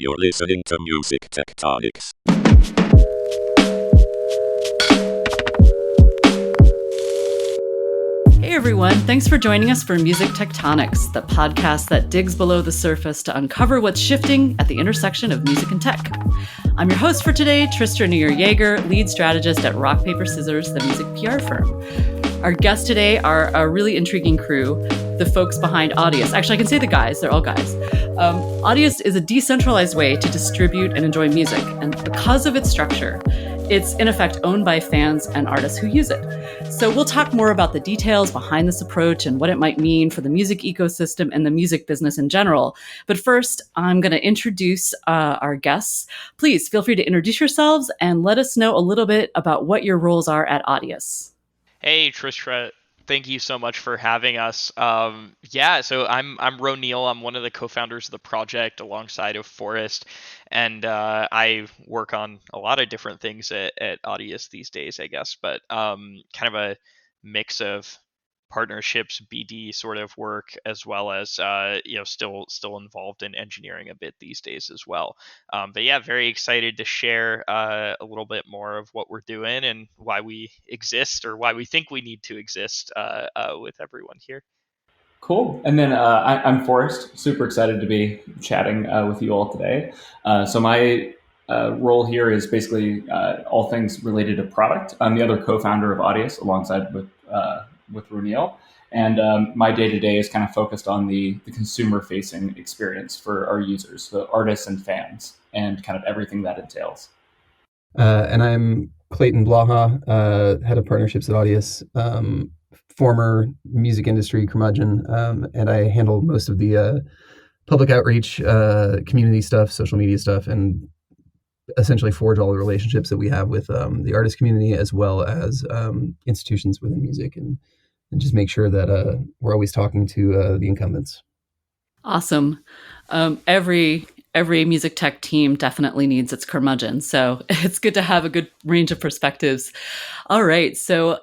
You're listening to Music Tectonics. Hey everyone, thanks for joining us for Music Tectonics, the podcast that digs below the surface to uncover what's shifting at the intersection of music and tech. I'm your host for today, Tristra Newyear Yeager, lead strategist at Rock Paper Scissors, the music PR firm. Our guests today are a really intriguing crew, the folks behind Audius. Actually, I can say the guys, they're all guys. Audius is a decentralized way to distribute and enjoy music, and because of its structure, it's in effect owned by fans and artists who use it. So we'll talk more about the details behind this approach and what it might mean for the music ecosystem and the music business in general. But first, I'm going to introduce our guests. Please feel free to introduce yourselves and let us know a little bit about what your roles are at Audius. Hey, Tristra. Thank you so much for having us. So I'm Roneil. I'm one of the co-founders of the project alongside of Forrest, and I work on a lot of different things at Audius these days, I guess. But kind of a mix of partnerships, BD sort of work, as well as still involved in engineering a bit these days as well. Very excited to share a little bit more of what we're doing and why we exist, or why we think we need to exist with everyone here. Cool. And then I'm Forrest. Super excited to be chatting with you all today. So my role here is basically all things related to product. I'm the other co-founder of Audius alongside with Roneil. And my day-to-day is kind of focused on the consumer-facing experience for our users, the artists and fans, and kind of everything that entails. And I'm Clayton Baha, head of partnerships at Audius, former music industry curmudgeon, and I handle most of the public outreach, community stuff, social media stuff, and essentially forge all the relationships that we have with the artist community as well as institutions within music, and just make sure that we're always talking to the incumbents. Awesome. Every music tech team definitely needs its curmudgeon, so it's good to have a good range of perspectives. All right, so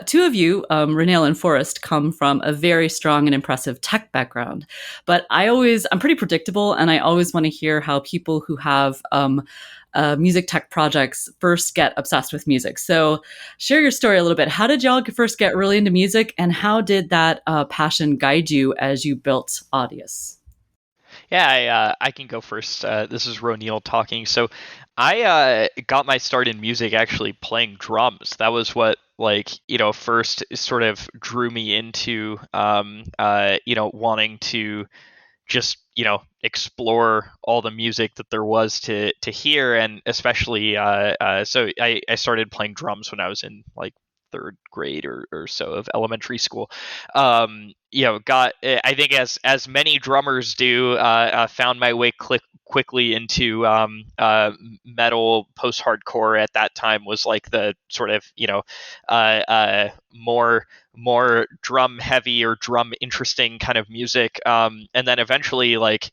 two of you, Roneil and Forrest, come from a very strong and impressive tech background, but I'm pretty predictable, and I always want to hear how people who have music tech projects first get obsessed with music. So share your story a little bit. How did y'all first get really into music, and how did that passion guide you as you built Audius? Yeah, I can go first. This is Roneil talking. So I got my start in music actually playing drums. That was what first sort of drew me into wanting to just explore all the music that there was to hear, and especially so I started playing drums when I was in third grade or so of elementary school. I think as many drummers do, found my way quickly into metal. Post-hardcore at that time was like the sort of more drum heavy or drum interesting kind of music, and then eventually as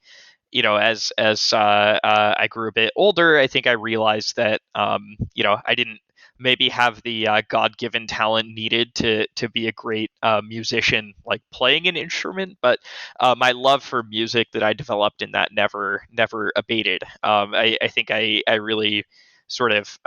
I grew a bit older, I think I realized that I didn't maybe have the God-given talent needed to be a great musician, like playing an instrument, but my love for music that I developed in that never abated. I think I really sort of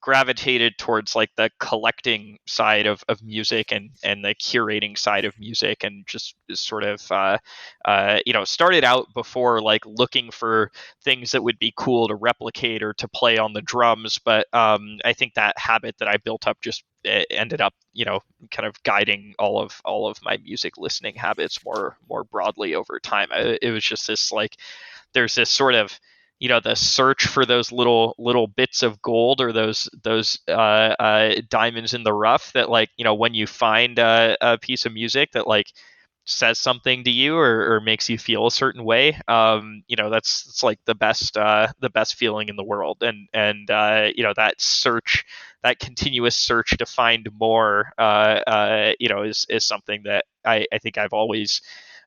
gravitated towards the collecting side of music and the curating side of music, and just sort of started out before looking for things that would be cool to replicate or to play on the drums, but I think that habit that I built up just ended up kind of guiding all of my music listening habits more broadly over time. It was just this there's this sort of the search for those little bits of gold, or those diamonds in the rough that when you find a piece of music that says something to you or makes you feel a certain way, it's the best feeling in the world, and that search, that continuous search to find more is something that I think I've always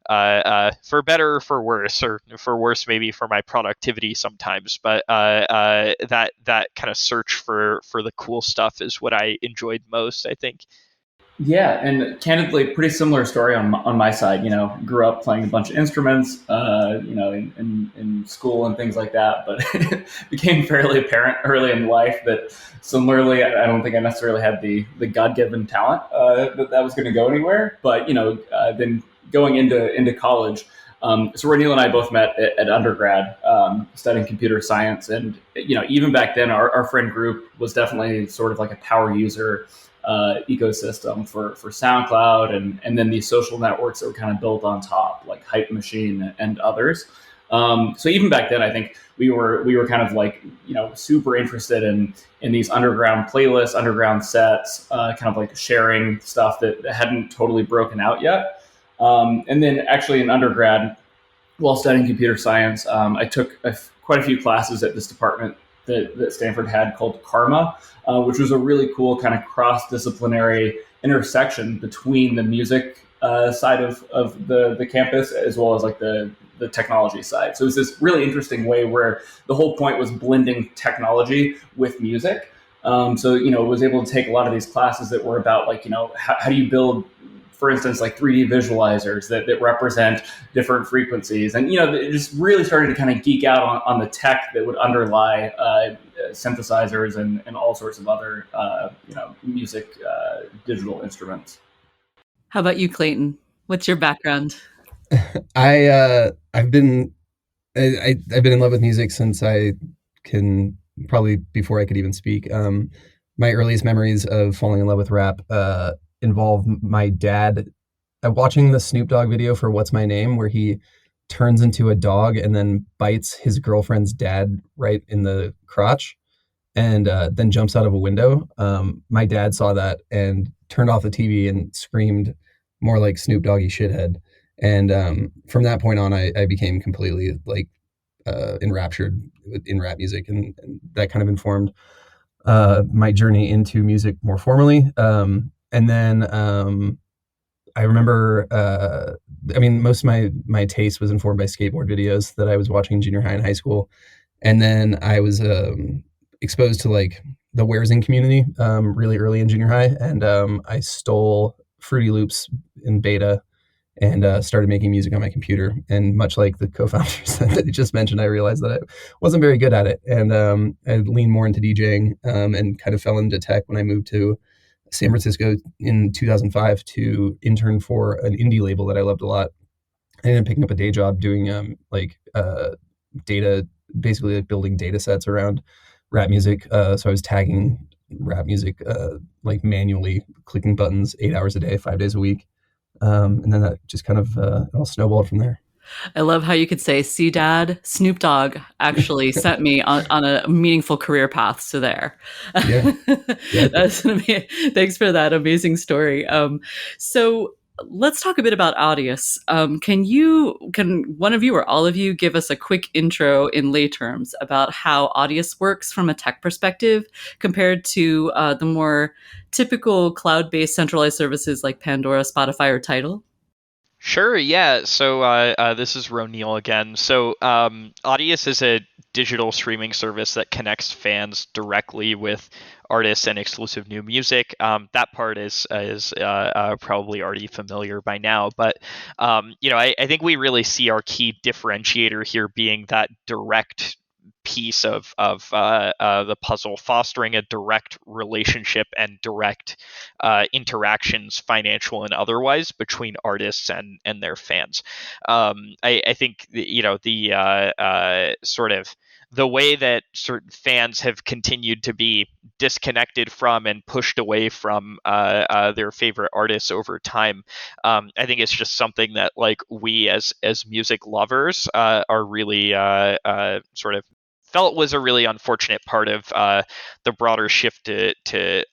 for better or for worse, or for worse maybe for my productivity sometimes, but that kind of search for the cool stuff is what I enjoyed most, I think. Yeah, and candidly, pretty similar story on my side. Grew up playing a bunch of instruments, in school and things like that. But it became fairly apparent early in life that similarly, I don't think I necessarily had the God given talent that was going to go anywhere. But then going into college. So Roneil and I both met at undergrad, studying computer science, and even back then, our friend group was definitely sort of like a power user ecosystem for SoundCloud, and then these social networks that were kind of built on top, like Hype Machine and others. So even back then, I think we were kind of like super interested in these underground playlists, underground sets, kind of like sharing stuff that hadn't totally broken out yet. And then actually in undergrad, while studying computer science, I took quite a few classes at this department that Stanford had called Karma, which was a really cool kind of cross-disciplinary intersection between the music side of the campus as well as like the technology side. So it was this really interesting way where the whole point was blending technology with music. So was able to take a lot of these classes that were about like how do you build, for instance, like 3D visualizers that represent different frequencies. And, it just really started to kind of geek out on the tech that would underlie synthesizers and all sorts of other, music, digital instruments. How about you, Clayton? What's your background? I've been I've been in love with music since I can probably before I could even speak. My earliest memories of falling in love with rap involve my dad watching the Snoop Dogg video for "What's My Name," where he turns into a dog and then bites his girlfriend's dad right in the crotch, and then jumps out of a window. My dad saw that and turned off the TV and screamed more like Snoop Doggy shithead. And from that point on, I became completely like enraptured in rap music, and that kind of informed my journey into music more formally. And then I remember, I mean, most of my taste was informed by skateboard videos that I was watching in junior high and high school. And then I was exposed to like the warezik community really early in junior high. And I stole Fruity Loops in beta and started making music on my computer. And much like the co-founders that you just mentioned, I realized that I wasn't very good at it. And I leaned more into DJing and kind of fell into tech when I moved to San Francisco in 2005 to intern for an indie label that I loved a lot. I ended up picking up a day job doing data, basically like building data sets around rap music. So I was tagging rap music like manually, clicking buttons 8 hours a day, 5 days a week. And then that just kind of all snowballed from there. I love how you could say, see, Dad, Snoop Dogg actually sent me on a meaningful career path. So there. Yeah. Thanks for that amazing story. So let's talk a bit about Audius. Can one of you or all of you give us a quick intro in lay terms about how Audius works from a tech perspective compared to the more typical cloud-based centralized services like Pandora, Spotify, or Tidal? Sure, yeah. So this is Roneil again. So Audius is a digital streaming service that connects fans directly with artists and exclusive new music. That part is probably already familiar by now, but I think we really see our key differentiator here being that direct piece of the puzzle, fostering a direct relationship and direct interactions, financial and otherwise, between artists and their fans. I think the sort of the way that certain fans have continued to be disconnected from and pushed away from their favorite artists over time, I think it's just something that like we as music lovers are really sort of felt was a really unfortunate part of the broader shift to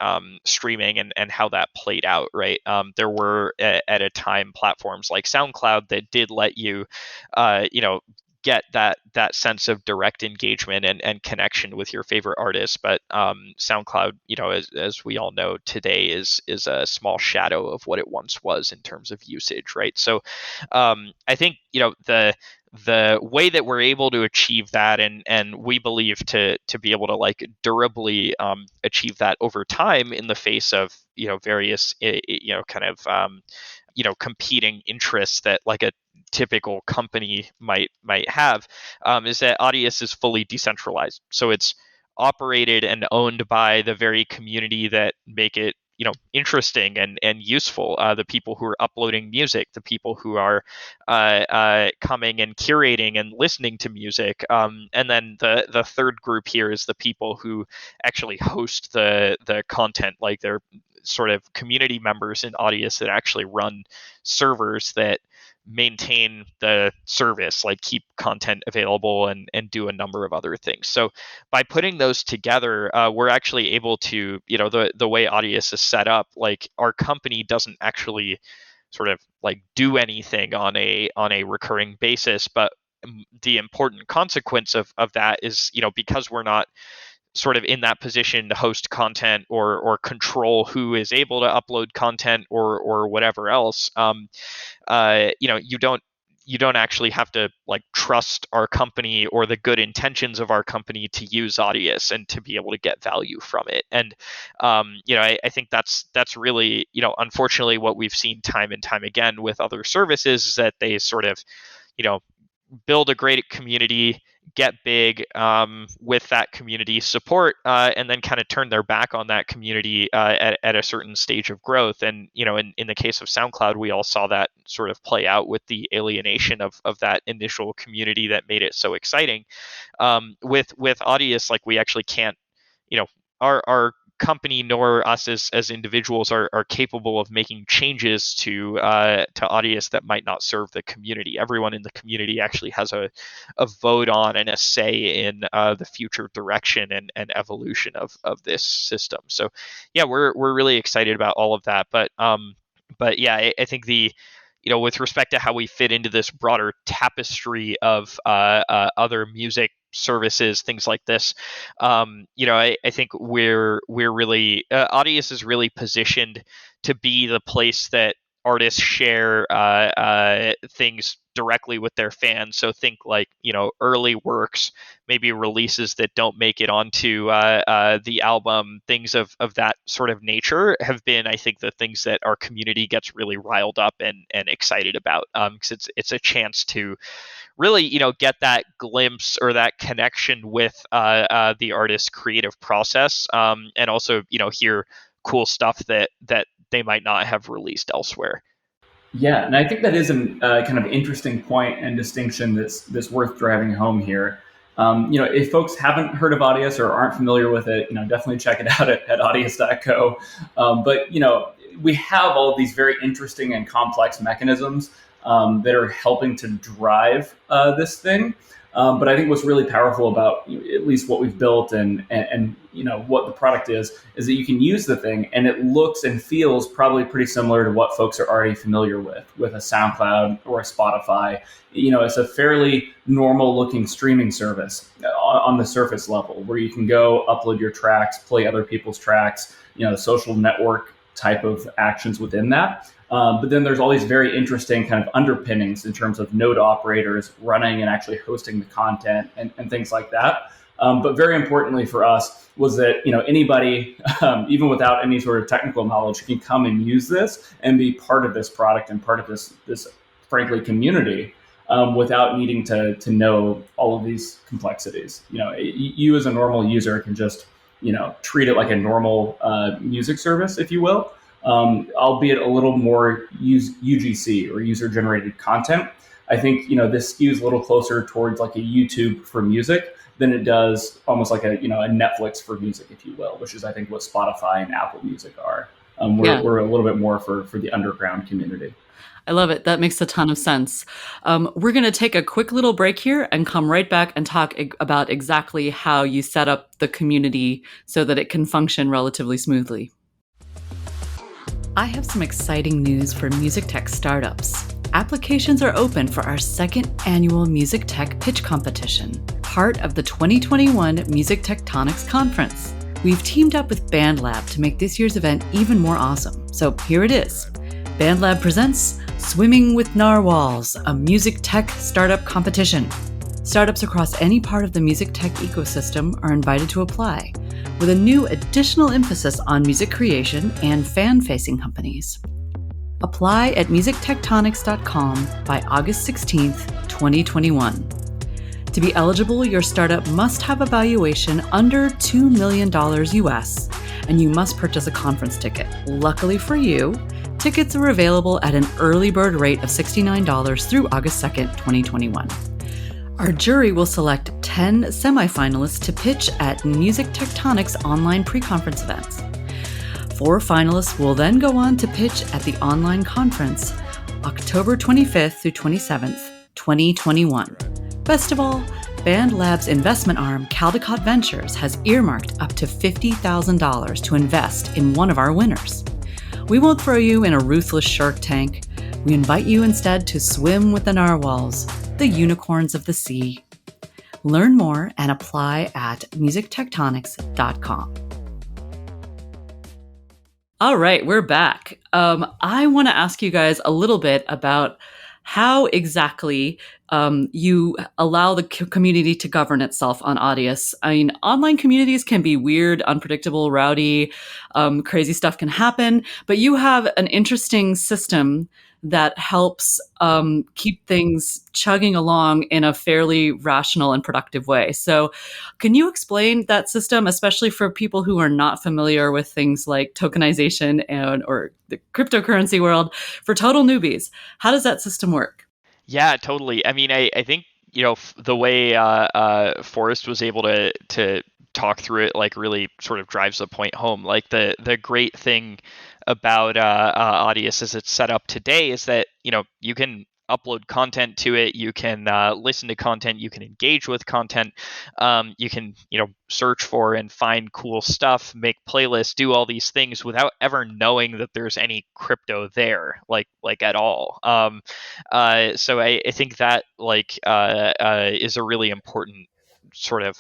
streaming and how that played out, right? There were at a time platforms like SoundCloud that did let you, get that sense of direct engagement and connection with your favorite artists, but SoundCloud, as we all know today, is a small shadow of what it once was in terms of usage, right? So I think the the way that we're able to achieve that, and we believe to be able to like durably achieve that over time in the face of various kind of competing interests that like a typical company might have, is that Audius is fully decentralized. So it's operated and owned by the very community that make it interesting and useful, the people who are uploading music, the people who are coming and curating and listening to music, and then the third group here is the people who actually host the content, like they're sort of community members in Audius that actually run servers that maintain the service, like keep content available and do a number of other things. So by putting those together, we're actually able to, the way Audius is set up, like our company doesn't actually sort of like do anything on a recurring basis, but the important consequence of that is, because we're not sort of in that position to host content or control who is able to upload content or whatever else, you don't actually have to like trust our company or the good intentions of our company to use Audius and to be able to get value from it. And I think that's really, unfortunately what we've seen time and time again with other services is that they sort of build a great community, get big with that community support, and then kind of turn their back on that community at a certain stage of growth. And in the case of SoundCloud, we all saw that sort of play out with the alienation of that initial community that made it so exciting. With Audius, like we actually can't, our company nor us as individuals are capable of making changes to Audius that might not serve the community. Everyone in the community actually has a vote on and a say in the future direction and evolution of this system. So yeah, we're really excited about all of that. But yeah, I think with respect to how we fit into this broader tapestry of other music services, things like this, I think we're really Audius is really positioned to be the place that artists share things directly with their fans. So think like early works, maybe releases that don't make it onto the album, things of that sort of nature have been, I think, the things that our community gets really riled up and excited about, because it's a chance to really get that glimpse or that connection with the artist's creative process, and also hear cool stuff that they might not have released elsewhere. Yeah, and I think that is a kind of interesting point and distinction that's worth driving home here. If folks haven't heard of Audius or aren't familiar with it, definitely check it out at audius.co. But we have all of these very interesting and complex mechanisms that are helping to drive this thing. But I think what's really powerful about at least what we've built and what the product is that you can use the thing and it looks and feels probably pretty similar to what folks are already familiar with a SoundCloud or a Spotify. It's a fairly normal looking streaming service on the surface level where you can go upload your tracks, play other people's tracks, social network type of actions within that. But then there's all these very interesting kind of underpinnings in terms of node operators running and actually hosting the content and things like that. But very importantly for us was that anybody, even without any sort of technical knowledge, can come and use this and be part of this product and part of this frankly community without needing to know all of these complexities. You as a normal user can just treat it like a normal music service, if you will. Albeit a little more UGC or user-generated content. I think this skews a little closer towards like a YouTube for music than it does almost like a Netflix for music, if you will, which is I think what Spotify and Apple Music are. We're a little bit more for the underground community. I love it. That makes a ton of sense. We're going to take a quick little break here and come right back and talk about exactly how you set up the community so that it can function relatively smoothly. I have some exciting news for music tech startups. Applications are open for our second annual Music Tech Pitch Competition, part of the 2021 Music Tectonics Conference. We've teamed up with BandLab to make this year's event even more awesome. So here it is. BandLab presents Swimming with Narwhals, a music tech startup competition. Startups across any part of the music tech ecosystem are invited to apply, with a new additional emphasis on music creation and fan-facing companies. Apply at musictectonics.com by August 16th, 2021. To be eligible, your startup must have a valuation under $2 million US, and you must purchase a conference ticket. Luckily for you, tickets are available at an early bird rate of $69 through August 2nd, 2021. Our jury will select 10 semifinalists to pitch at Music Tectonics online pre-conference events. 4 finalists will then go on to pitch at the online conference, October 25th through 27th, 2021. Best of all, BandLab's investment arm, Caldecott Ventures, has earmarked up to $50,000 to invest in one of our winners. We won't throw you in a ruthless shark tank. We invite you instead to swim with the narwhals, the unicorns of the sea. Learn more and apply at musictectonics.com. All right, we're back. I want to ask you guys a little bit about how exactly you allow the community to govern itself on Audius. I mean, online communities can be weird, unpredictable, rowdy, crazy stuff can happen, but you have an interesting system that helps keep things chugging along in a fairly rational and productive way. So can you explain that system, especially for people who are not familiar with things like tokenization or the cryptocurrency world, for total newbies? How does that system work? Yeah, totally. I mean, I think, the way Forrest was able to talk through it, like, really sort of drives the point home. Like, the great thing about Audius as it's set up today is that, you can upload content to it, you can listen to content, you can engage with content, you can, search for and find cool stuff, make playlists, do all these things without ever knowing that there's any crypto there, like at all. So I think that is a really important sort of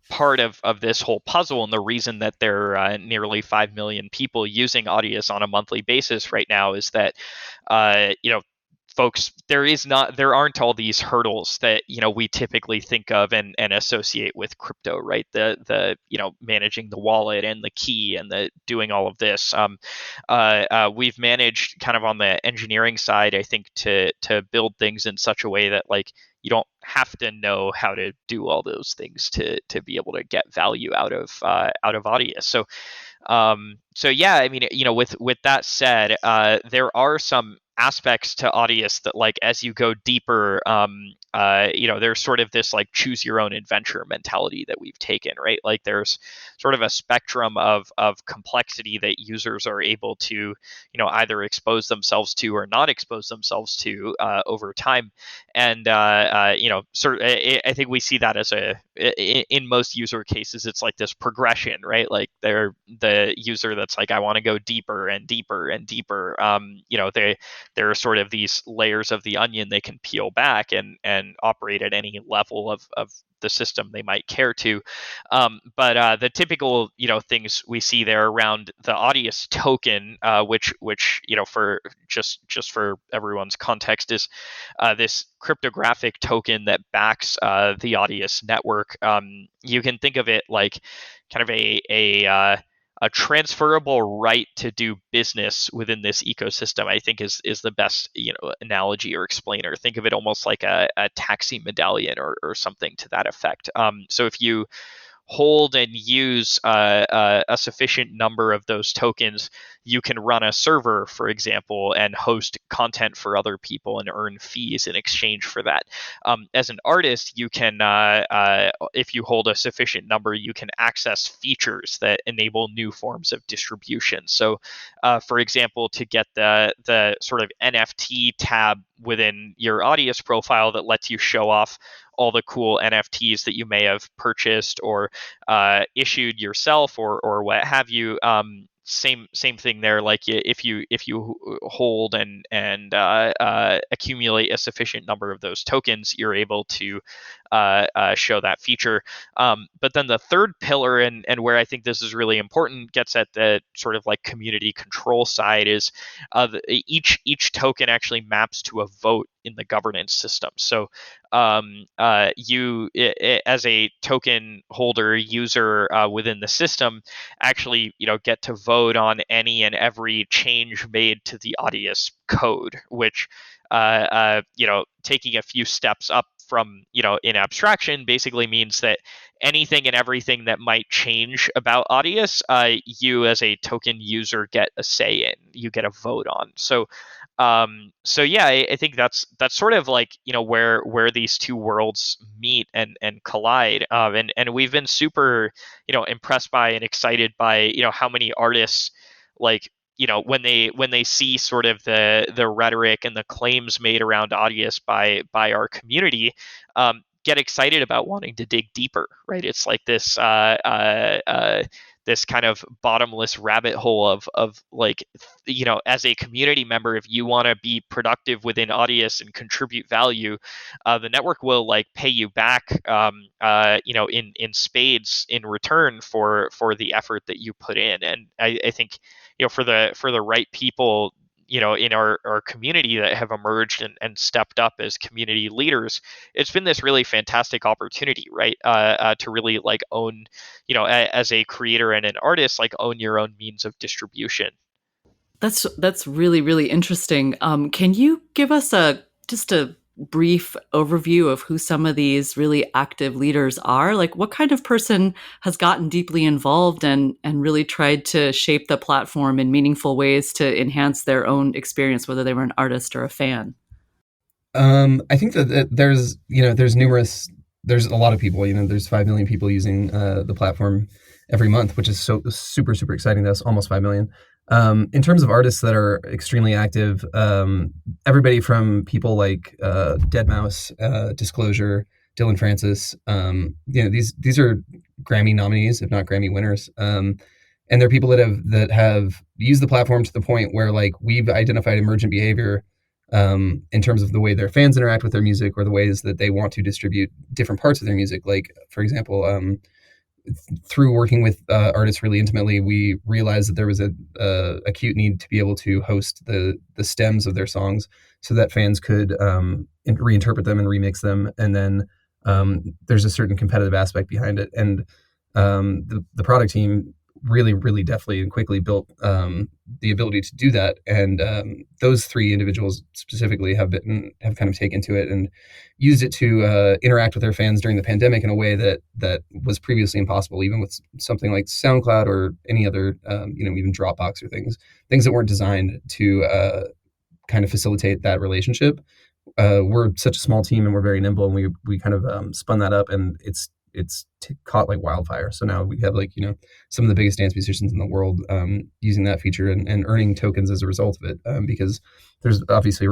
part of this whole puzzle, and the reason that there are nearly 5 million people using Audius on a monthly basis right now is that folks, there aren't all these hurdles that we typically think of and associate with crypto, right? The managing the wallet and the key and the doing all of this. We've managed kind of on the engineering side, I think, to build things in such a way that you don't have to know how to do all those things to be able to get value out of Audius. So yeah, I mean, with that said, there are some aspects to Audius that, as you go deeper, there's sort of this choose your own adventure mentality that we've taken, right? Like, there's sort of a spectrum of complexity that users are able to, either expose themselves to or not expose themselves to over time. And I think we see that as in most user cases, it's like this progression, right? Like, they're the user that's like, I want to go deeper and deeper and deeper. There are sort of these layers of the onion they can peel back and operate at any level of the system they might care to. But the typical, things we see there around the Audius token, which for just for everyone's context, is this cryptographic token that backs the Audius network. You can think of it like kind of a transferable right to do business within this ecosystem, I think is the best analogy or explainer. Think of it almost like a taxi medallion or something to that effect. So if you hold and use a sufficient number of those tokens, you can run a server, for example, and host content for other people and earn fees in exchange for that. As an artist, you can, if you hold a sufficient number, you can access features that enable new forms of distribution. So, for example, to get the sort of NFT tab within your Audius profile that lets you show off all the cool NFTs that you may have purchased or issued yourself or what have you. Same thing there. Like, if you hold and accumulate a sufficient number of those tokens, you're able to show that feature. But then the third pillar, and where I think this is really important, gets at the sort of like community control side, is each token actually maps to a vote in the governance system. So you, as a token holder user within the system, actually get to vote on any and every change made to the Audius code, which taking a few steps up from in abstraction basically means that anything and everything that might change about Audius, you as a token user get a say in, you get a vote on. So yeah, I think that's sort of like where these two worlds meet and collide. And we've been super impressed by and excited by how many artists, like when they see sort of the rhetoric and the claims made around Audius by our community, get excited about wanting to dig deeper, right? It's like this this kind of bottomless rabbit hole of like, as a community member, if you want to be productive within Audius and contribute value, the network will like pay you back, in spades in return for the effort that you put in. And I think, for the right people, in our community that have emerged and stepped up as community leaders, it's been this really fantastic opportunity, right? To really like own, as a creator and an artist, like own your own means of distribution. That's really, really interesting. Can you give us just a brief overview of who some of these really active leaders are? Like, what kind of person has gotten deeply involved and really tried to shape the platform in meaningful ways to enhance their own experience, whether they were an artist or a fan? I think that there's a lot of people. There's 5 million people using the platform every month, which is so super, super exciting. That's almost 5 million. In terms of artists that are extremely active, everybody from people like deadmau5, Disclosure, Dylan Francis. These are Grammy nominees, if not Grammy winners. And they're people that have used the platform to the point where like we've identified emergent behavior in terms of the way their fans interact with their music or the ways that they want to distribute different parts of their music. Like, for example, through working with artists really intimately, we realized that there was a acute need to be able to host the stems of their songs so that fans could reinterpret them and remix them. And then there's a certain competitive aspect behind it. And the product team really, really deftly and quickly built the ability to do that. And those three individuals specifically have kind of taken to it and used it to interact with their fans during the pandemic in a way that was previously impossible, even with something like SoundCloud or any other, even Dropbox or things that weren't designed to kind of facilitate that relationship. We're such a small team and we're very nimble, and we kind of spun that up, and it's caught like wildfire. So now we have like, some of the biggest dance musicians in the world using that feature and earning tokens as a result of it. Because there's obviously,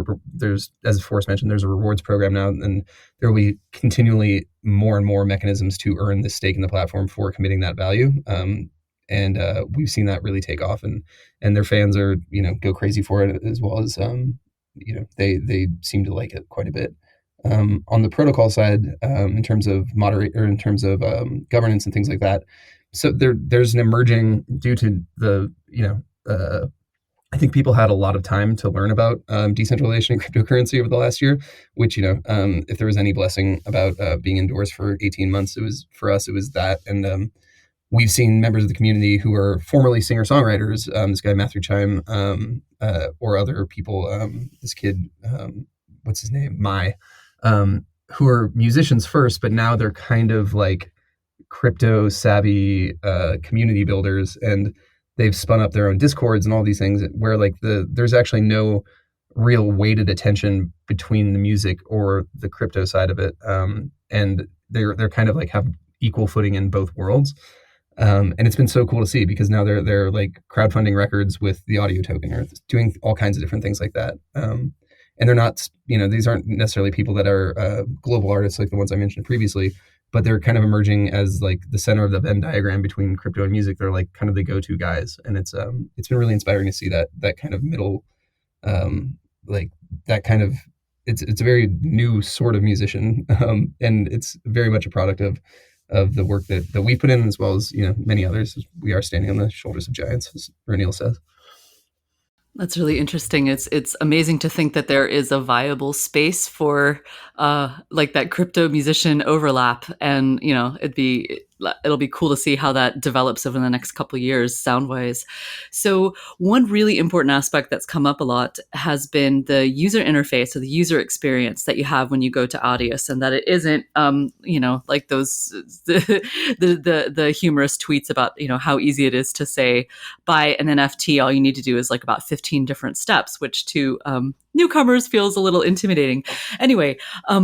as Forrest mentioned, there's a rewards program now, and there will be continually more and more mechanisms to earn this stake in the platform for committing that value. And we've seen that really take off, and their fans are, go crazy for it, as well as, they seem to like it quite a bit. On the protocol side, in terms of in terms of governance and things like that, so there's an emerging, due to the I think people had a lot of time to learn about decentralization and cryptocurrency over the last year, which if there was any blessing about being indoors for 18 months, it was that. And we've seen members of the community who are formerly singer-songwriters, this guy Matthew Chime, or other people, this kid, what's his name, who are musicians first, but now they're kind of like crypto savvy community builders, and they've spun up their own discords and all these things where like there's actually no real weighted attention between the music or the crypto side of it, and they're kind of like have equal footing in both worlds. And it's been so cool to see, because now they're like crowdfunding records with the audio token or doing all kinds of different things like that. And they're not, these aren't necessarily people that are global artists like the ones I mentioned previously, but they're kind of emerging as like the center of the Venn diagram between crypto and music. They're like kind of the go-to guys. And it's been really inspiring to see that kind of middle, like that kind of it's a very new sort of musician, and it's very much a product of the work that we put in, as well as many others. We are standing on the shoulders of giants, as Roneil says. That's really interesting. It's amazing to think that there is a viable space for like that crypto musician overlap, and it'll be cool to see how that develops over the next couple of years sound wise. So one really important aspect that's come up a lot has been the user interface or the user experience that you have when you go to Audius, and that it isn't like those the humorous tweets about how easy it is to say buy an NFT. All you need to do is like about 15 different steps, which to newcomers feels a little intimidating. Anyway,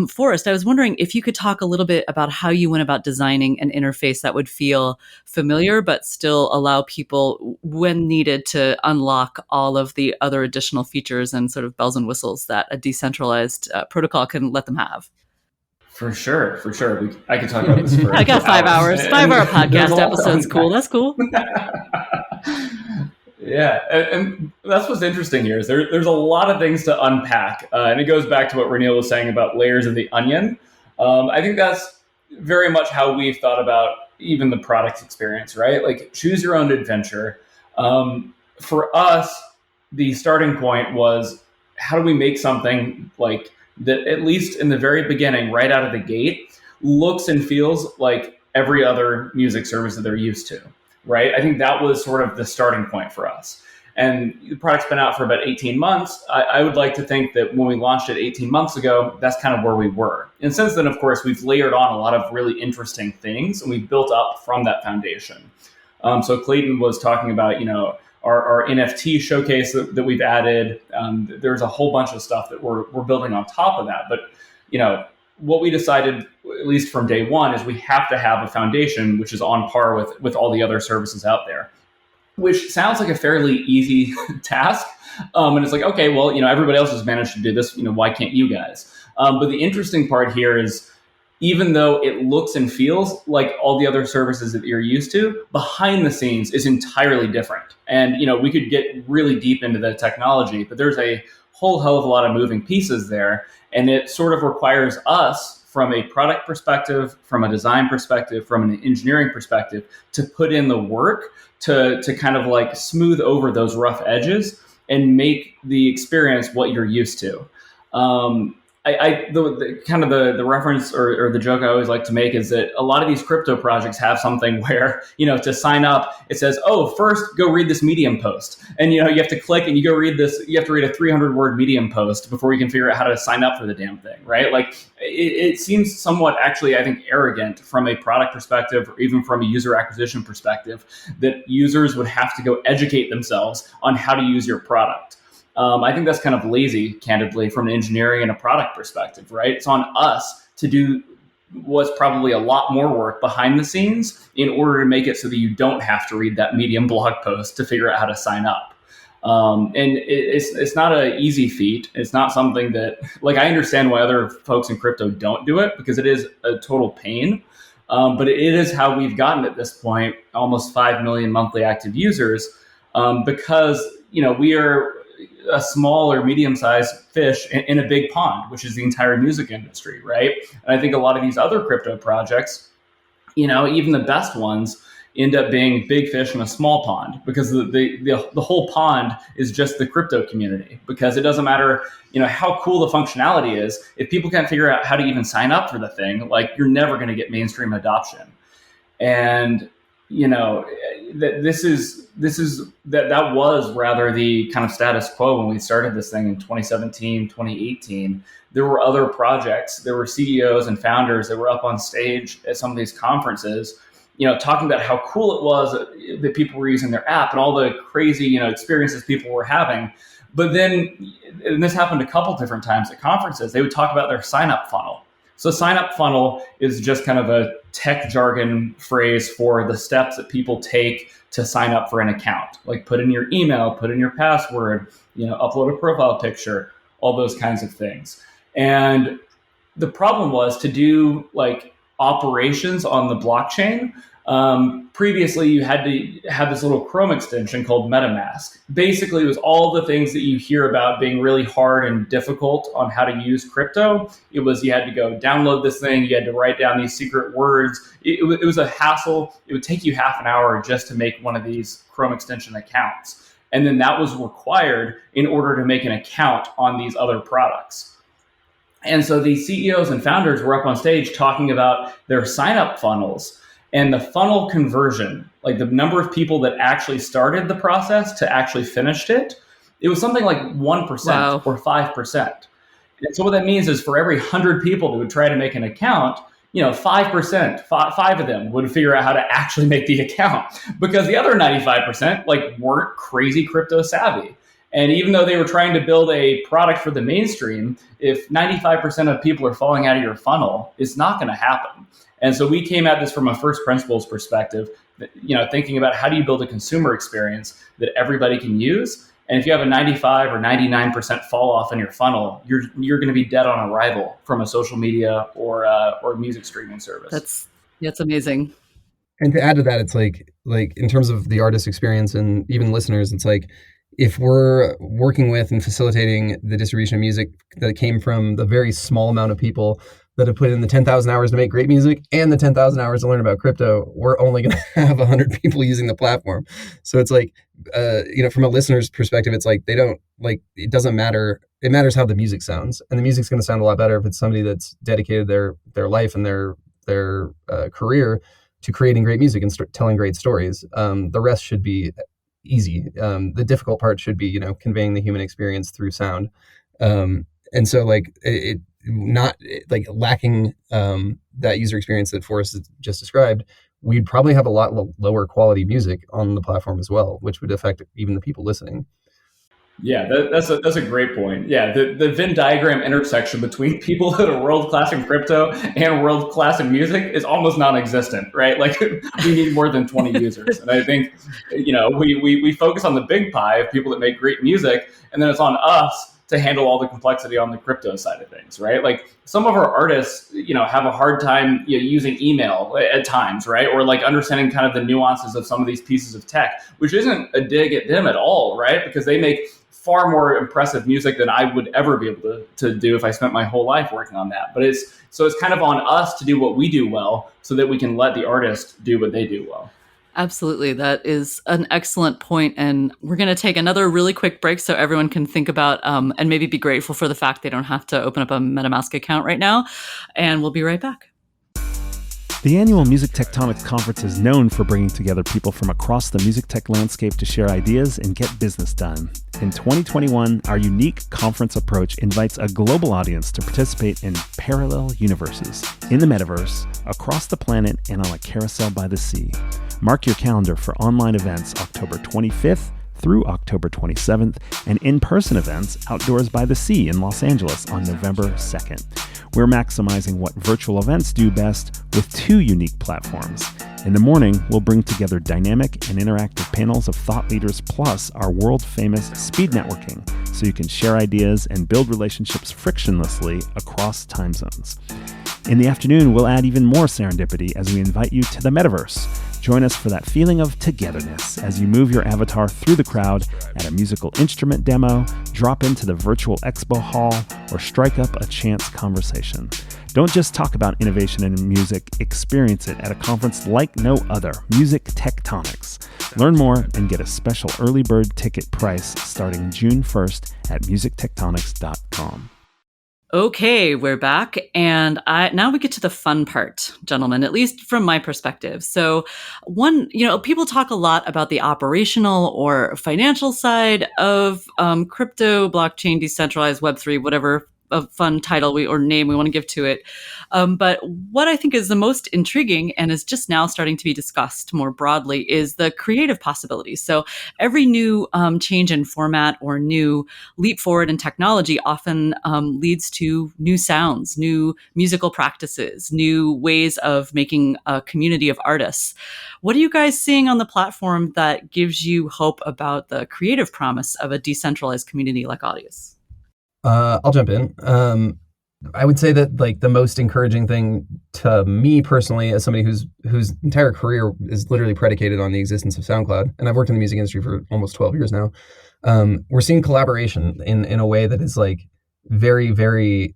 Forrest, I was wondering if you could talk a little bit about how you went about designing an interface that would feel familiar, but still allow people, when needed, to unlock all of the other additional features and sort of bells and whistles that a decentralized protocol can let them have. For sure. I could talk about this for I got 5 hours. 5-hour podcast episode's cool. That's cool. Yeah, and that's what's interesting here is there's a lot of things to unpack, and it goes back to what Roneil was saying about layers of the onion. I think that's very much how we've thought about even the product experience, right? Like choose your own adventure. For us, the starting point was how do we make something like that, at least in the very beginning, right out of the gate, looks and feels like every other music service that they're used to. Right? I think that was sort of the starting point for us. And the product's been out for about 18 months. I would like to think that when we launched it 18 months ago, that's kind of where we were. And since then, of course, we've layered on a lot of really interesting things, and we've built up from that foundation. So Clayton was talking about, our NFT showcase that we've added. There's a whole bunch of stuff that we're building on top of that. But, what we decided, at least from day one, is we have to have a foundation which is on par with all the other services out there, which sounds like a fairly easy task. And it's like, okay, well, everybody else has managed to do this. Why can't you guys? But the interesting part here is, even though it looks and feels like all the other services that you're used to, behind the scenes is entirely different. And, we could get really deep into the technology, but there's a whole hell of a lot of moving pieces there. And it sort of requires us, from a product perspective, from a design perspective, from an engineering perspective, to put in the work to kind of like smooth over those rough edges and make the experience what you're used to. The reference or the joke I always like to make is that a lot of these crypto projects have something where, to sign up, it says, oh, first go read this Medium post. And, you have to click and you go read this, you have to read a 300-word Medium post before you can figure out how to sign up for the damn thing, right? Like it seems somewhat actually, I think, arrogant from a product perspective or even from a user acquisition perspective that users would have to go educate themselves on how to use your product. I think that's kind of lazy, candidly, from an engineering and a product perspective, right? It's on us to do what's probably a lot more work behind the scenes in order to make it so that you don't have to read that Medium blog post to figure out how to sign up. And it's not an easy feat. It's not something that, like, I understand why other folks in crypto don't do it because it is a total pain. But it is how we've gotten at this point, almost 5 million monthly active users, because, we are a small or medium-sized fish in a big pond, which is the entire music industry, right? And I think a lot of these other crypto projects, even the best ones, end up being big fish in a small pond because the whole pond is just the crypto community. Because it doesn't matter, how cool the functionality is, if people can't figure out how to even sign up for the thing, like you're never going to get mainstream adoption. And that was rather the kind of status quo when we started this thing in 2017, 2018. There were other projects, there were CEOs and founders that were up on stage at some of these conferences, talking about how cool it was that people were using their app and all the crazy, experiences people were having. But then, and this happened a couple different times at conferences, they would talk about their sign-up funnel. So sign-up funnel is just kind of a tech jargon phrase for the steps that people take to sign up for an account. Like put in your email, put in your password, upload a profile picture, all those kinds of things. And the problem was to do like operations on the blockchain. Previously, you had to have this little Chrome extension called MetaMask. Basically, it was all the things that you hear about being really hard and difficult on how to use crypto. It was you had to go download this thing, you had to write down these secret words. It was a hassle. It would take you half an hour just to make one of these Chrome extension accounts. And then that was required in order to make an account on these other products. And so the CEOs and founders were up on stage talking about their sign-up funnels and the funnel conversion, like the number of people that actually started the process to actually finished it. It was something like 1% Wow. or 5%. And so what that means is for every 100 people that would try to make an account, 5%, five of them would figure out how to actually make the account, because the other 95% weren't crazy crypto savvy. And even though they were trying to build a product for the mainstream, if 95% of people are falling out of your funnel, it's not going to happen. And so we came at this from a first principles perspective, thinking about how do you build a consumer experience that everybody can use. And if you have a 95 or 99% fall off in your funnel, you're going to be dead on arrival from a social media or music streaming service. That's amazing. And to add to that, it's like in terms of the artist experience and even listeners, it's like if we're working with and facilitating the distribution of music that came from the very small amount of people that have put in the 10,000 hours to make great music and the 10,000 hours to learn about crypto, we're only going to have 100 people using the platform. So it's like, from a listener's perspective, it's like it doesn't matter. It matters how the music sounds, and the music's going to sound a lot better if it's somebody that's dedicated their life and their career to creating great music and telling great stories. The rest should be easy. The difficult part should be, conveying the human experience through sound. And so lacking that user experience that Forrest just described, we'd probably have a lot lower quality music on the platform as well, which would affect even the people listening. Yeah, that's a great point. Yeah, the Venn diagram intersection between people that are world-class in crypto and world-class in music is almost non-existent, right? We need more than 20 users. And I think, we focus on the big pie of people that make great music, and then it's on us to handle all the complexity on the crypto side of things, right? Some of our artists, have a hard time using email at times, right? Or understanding kind of the nuances of some of these pieces of tech, which isn't a dig at them at all, right? Because they make far more impressive music than I would ever be able to do if I spent my whole life working on that. But it's kind of on us to do what we do well so that we can let the artist do what they do well. Absolutely. That is an excellent point. And we're going to take another really quick break so everyone can think about and maybe be grateful for the fact they don't have to open up a MetaMask account right now. And we'll be right back. The annual Music Tectonics Conference is known for bringing together people from across the music tech landscape to share ideas and get business done. In 2021, our unique conference approach invites a global audience to participate in parallel universes, in the metaverse, across the planet, and on a carousel by the sea. Mark your calendar for online events October 25th through October 27th, and in-person events outdoors by the sea in Los Angeles on November 2nd. We're maximizing what virtual events do best with two unique platforms. In the morning, we'll bring together dynamic and interactive panels of thought leaders plus our world-famous speed networking, so you can share ideas and build relationships frictionlessly across time zones. In the afternoon, we'll add even more serendipity as we invite you to the metaverse. Join us for that feeling of togetherness as you move your avatar through the crowd at a musical instrument demo, drop into the virtual expo hall, or strike up a chance conversation. Don't just talk about innovation in music, experience it at a conference like no other, Music Tectonics. Learn more and get a special early bird ticket price starting June 1st at musictectonics.com. Okay, we're back. And now we get to the fun part, gentlemen, at least from my perspective. So people talk a lot about the operational or financial side of crypto, blockchain, decentralized, Web3, whatever a fun title or name we want to give to it. But what I think is the most intriguing and is just now starting to be discussed more broadly is the creative possibilities. So every new change in format or new leap forward in technology often leads to new sounds, new musical practices, new ways of making a community of artists. What are you guys seeing on the platform that gives you hope about the creative promise of a decentralized community like Audius? I'll jump in. I would say that like the most encouraging thing to me personally, as somebody whose entire career is literally predicated on the existence of SoundCloud, and I've worked in the music industry for almost 12 years now, we're seeing collaboration in a way that is like very, very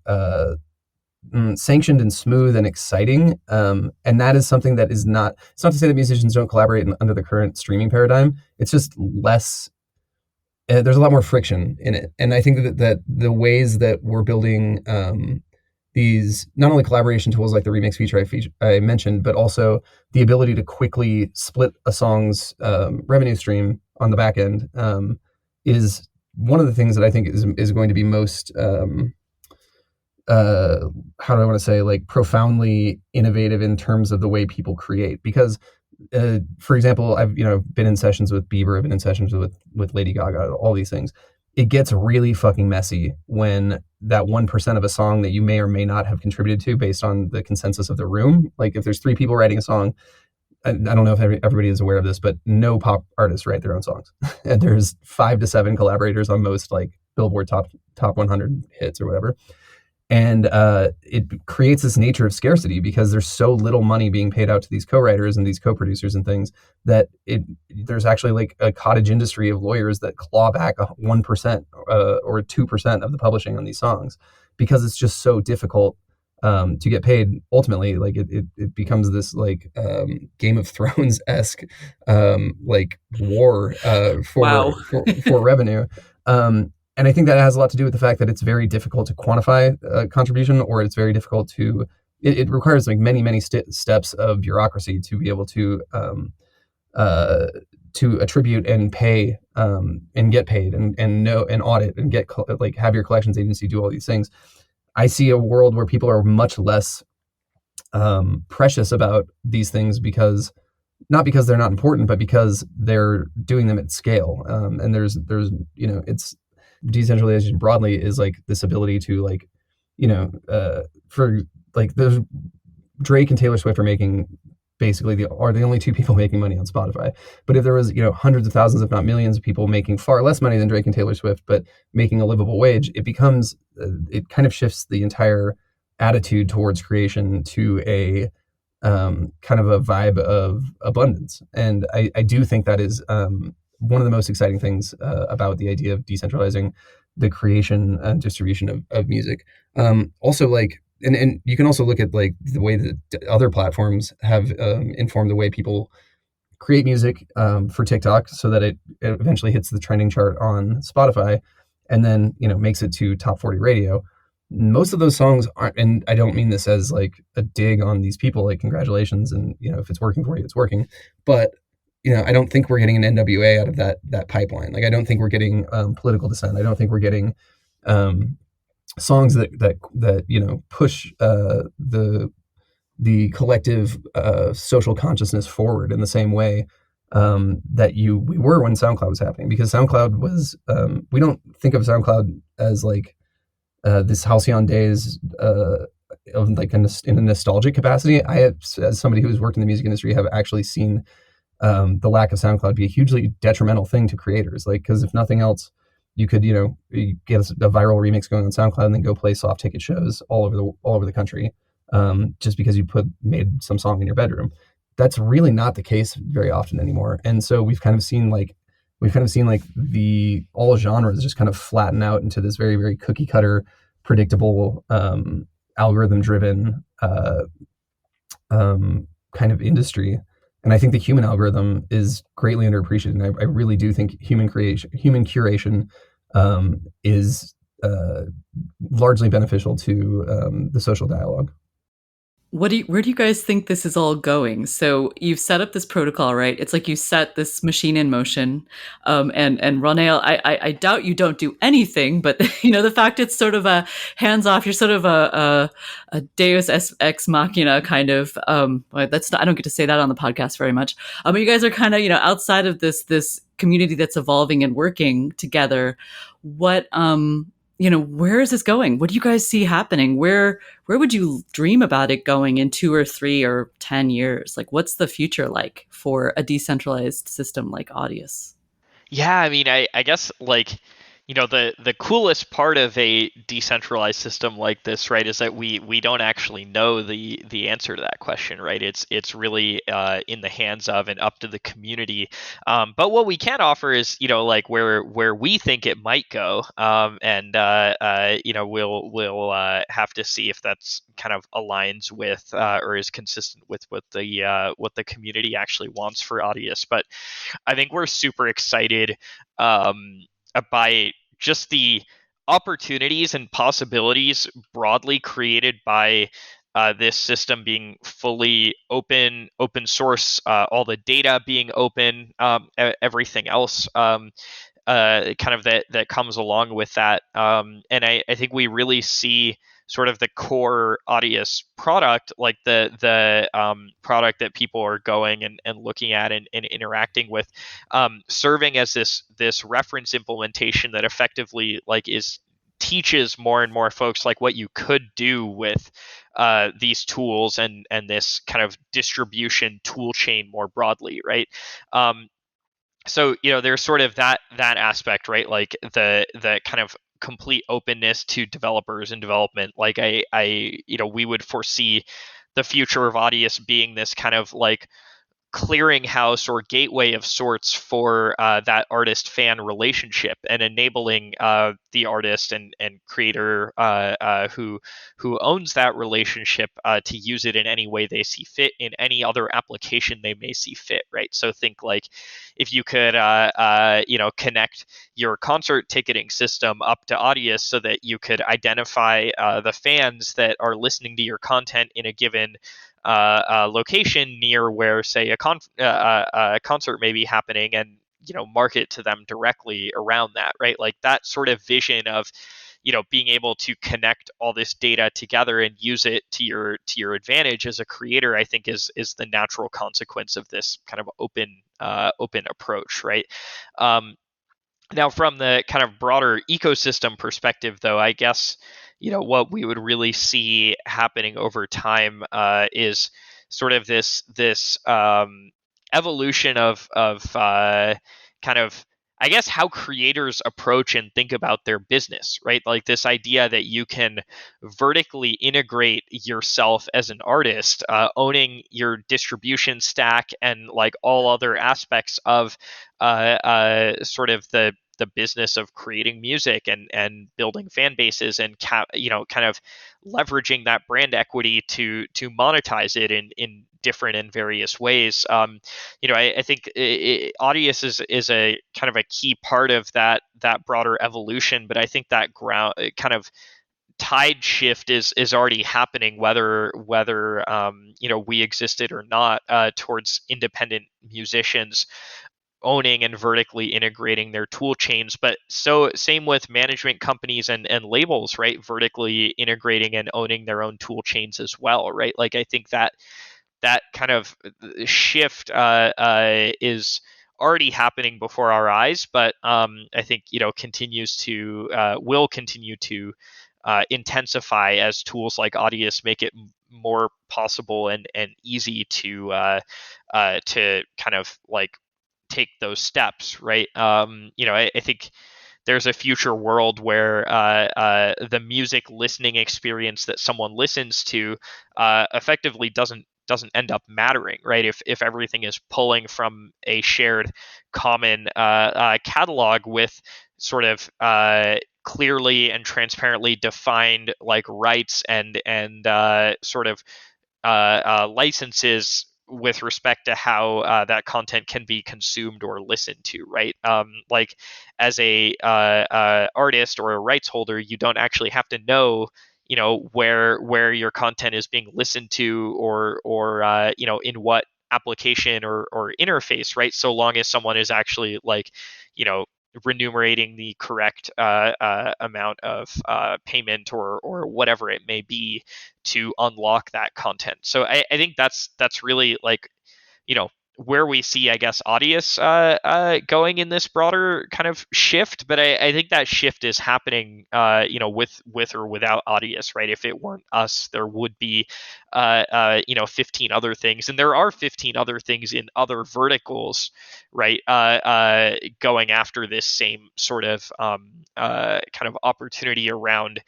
sanctioned and smooth and exciting. And that is something that is not, it's not to say that musicians don't collaborate under the current streaming paradigm. It's just less, there's a lot more friction in it. And I think that the ways that we're building these, not only collaboration tools like the remix feature I mentioned, but also the ability to quickly split a song's revenue stream on the back end is one of the things that I think is going to be most how do I want to say, like profoundly innovative in terms of the way people create. Because for example, I've been in sessions with Bieber, I've been in sessions with Lady Gaga, all these things. It gets really fucking messy when that 1% of a song that you may or may not have contributed to based on the consensus of the room. Like if there's 3 people writing a song, I don't know if everybody is aware of this, but no pop artists write their own songs. And there's 5 to 7 collaborators on most like Billboard top 100 hits or whatever. And it creates this nature of scarcity because there's so little money being paid out to these co-writers and these co-producers and things that there's actually like a cottage industry of lawyers that claw back 1% or 2% of the publishing on these songs because it's just so difficult to get paid. Ultimately, like it becomes this like Game of Thrones-esque like war Wow. for revenue. And I think that has a lot to do with the fact that it's very difficult to quantify contribution, or it's very difficult to. It requires like many steps of bureaucracy to be able to attribute and pay and get paid and know and audit and get like have your collections agency do all these things. I see a world where people are much less precious about these things because. Not because they're not important, but because they're doing them at scale. And there's it's decentralization broadly is like this ability to like, for like there's Drake and Taylor Swift are making basically are the only 2 people making money on Spotify. But if there was, hundreds of thousands, if not millions of people making far less money than Drake and Taylor Swift, but making a livable wage, it becomes, it kind of shifts the entire attitude towards creation to a kind of a vibe of abundance. And I do think that is one of the most exciting things about the idea of decentralizing the creation and distribution of music. Also, like, and you can also look at like the way that other platforms have informed the way people create music for TikTok, so that it eventually hits the trending chart on Spotify, and then makes it to top 40 radio. Most of those songs aren't, and I don't mean this as like a dig on these people, like congratulations, and if it's working for you, it's working. But I don't think we're getting an NWA out of that pipeline. Like I don't think we're getting political dissent. I don't think we're getting songs that push the collective social consciousness forward in the same way that we were when SoundCloud was happening. Because SoundCloud was we don't think of SoundCloud as like this halcyon days of like in a nostalgic capacity. I have, as somebody who's worked in the music industry, have actually seen the lack of SoundCloud be a hugely detrimental thing to creators. Like, because if nothing else, you could you get a viral remix going on SoundCloud and then go play soft ticket shows all over the country just because you made some song in your bedroom. That's really not the case very often anymore. And so we've kind of seen like the all genres just kind of flatten out into this very, very cookie cutter, predictable, algorithm driven kind of industry. And I think the human algorithm is greatly underappreciated. And I really do think human curation is largely beneficial to the social dialogue. Where do you guys think this is all going? So you've set up this protocol, right? It's like you set this machine in motion. And Roneil, I doubt you don't do anything, but the fact it's sort of a hands off, you're sort of a Deus ex machina kind of. That's not, I don't get to say that on the podcast very much. But you guys are kind of outside of this community that's evolving and working together. What where is this going? What do you guys see happening? Where would you dream about it going in 2 or 3 or 10 years? Like, what's the future like for a decentralized system like Audius? Yeah, I mean, I guess like, the coolest part of a decentralized system like this, right, is that we don't actually know the answer to that question, right? It's really in the hands of and up to the community. But what we can offer is, like where we think it might go, and we'll have to see if that's kind of aligns with or is consistent with what the community actually wants for Audius. But I think we're super excited by just the opportunities and possibilities broadly created by this system being fully open source, all the data being open, everything else kind of that comes along with that. And I think we really see sort of the core Audius product, like the product that people are going and looking at and interacting with, serving as this reference implementation that effectively like teaches more and more folks like what you could do with these tools and this kind of distribution tool chain more broadly, right? So there's sort of that aspect, right? Like the kind of complete openness to developers and development. Like we would foresee the future of Audius being this kind of like clearinghouse or gateway of sorts for that artist fan relationship, and enabling the artist and creator who owns that relationship to use it in any way they see fit in any other application they may see fit, right? So think like if you could connect your concert ticketing system up to Audius so that you could identify the fans that are listening to your content in a given location near where, say, a concert may be happening, and market to them directly around that, right? Like that sort of vision of being able to connect all this data together and use it to your advantage as a creator, I think is the natural consequence of this kind of open approach, right? Now, from the kind of broader ecosystem perspective, though, I guess what we would really see happening over time is sort of this evolution of kind of, I guess, how creators approach and think about their business, right? Like this idea that you can vertically integrate yourself as an artist, owning your distribution stack and like all other aspects of sort of the business of creating music and building fan bases and kind of leveraging that brand equity to monetize it in different and various ways. I think Audius is a kind of a key part of that broader evolution, but I think that ground kind of tide shift is already happening, whether we existed or not, towards independent musicians owning and vertically integrating their tool chains. But so same with management companies and labels, right? Vertically integrating and owning their own tool chains as well, right? Like I think that kind of shift is already happening before our eyes, but I think continues to will continue to intensify as tools like Audius make it more possible and easy to kind of like take those steps, right? I think there's a future world where the music listening experience that someone listens to effectively doesn't end up mattering, right? If everything is pulling from a shared common catalog with sort of clearly and transparently defined like rights and sort of licenses with respect to how that content can be consumed or listened to, right? Like as a artist or a rights holder, you don't actually have to know where your content is being listened to or in what application or interface, right? So long as someone is actually like remunerating the correct amount of payment or whatever it may be to unlock that content. So I think that's really like where we see, I guess, Audius going in this broader kind of shift. But I think that shift is happening, with or without Audius, right? If it weren't us, there would be, 15 other things, and there are 15 other things in other verticals, right? Going after this same sort of kind of opportunity around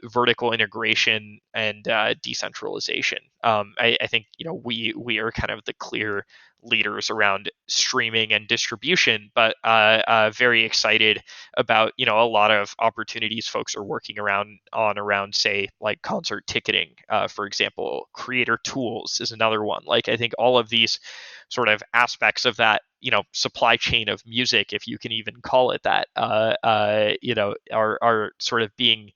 vertical integration and decentralization. I think we are kind of the clear leaders around streaming and distribution, but very excited about a lot of opportunities folks are working around say like concert ticketing, for example. Creator tools is another one. Like I think all of these sort of aspects of that supply chain of music, if you can even call it that, are sort of being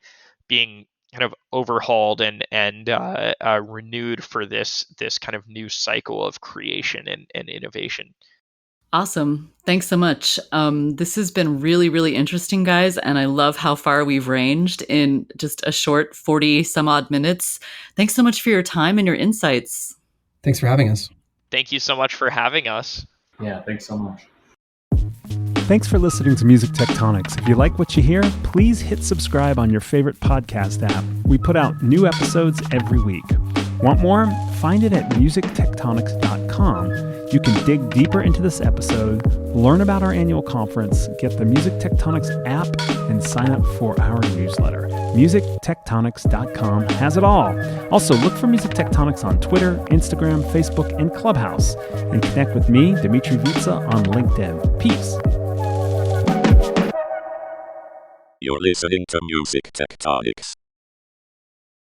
kind of overhauled and renewed for this kind of new cycle of creation and innovation. Awesome. Thanks so much. This has been really, really interesting, guys. And I love how far we've ranged in just a short 40 some odd minutes. Thanks so much for your time and your insights. Thanks for having us. Thank you so much for having us. Yeah, thanks so much. Thanks for listening to Music Tectonics. If you like what you hear, please hit subscribe on your favorite podcast app. We put out new episodes every week. Want more? Find it at musictectonics.com. You can dig deeper into this episode, learn about our annual conference, get the Music Tectonics app, and sign up for our newsletter. Musictectonics.com has it all. Also, look for Music Tectonics on Twitter, Instagram, Facebook, and Clubhouse. And connect with me, Dmitry Vitsa, on LinkedIn. Peace. You're listening to Music Tectonics.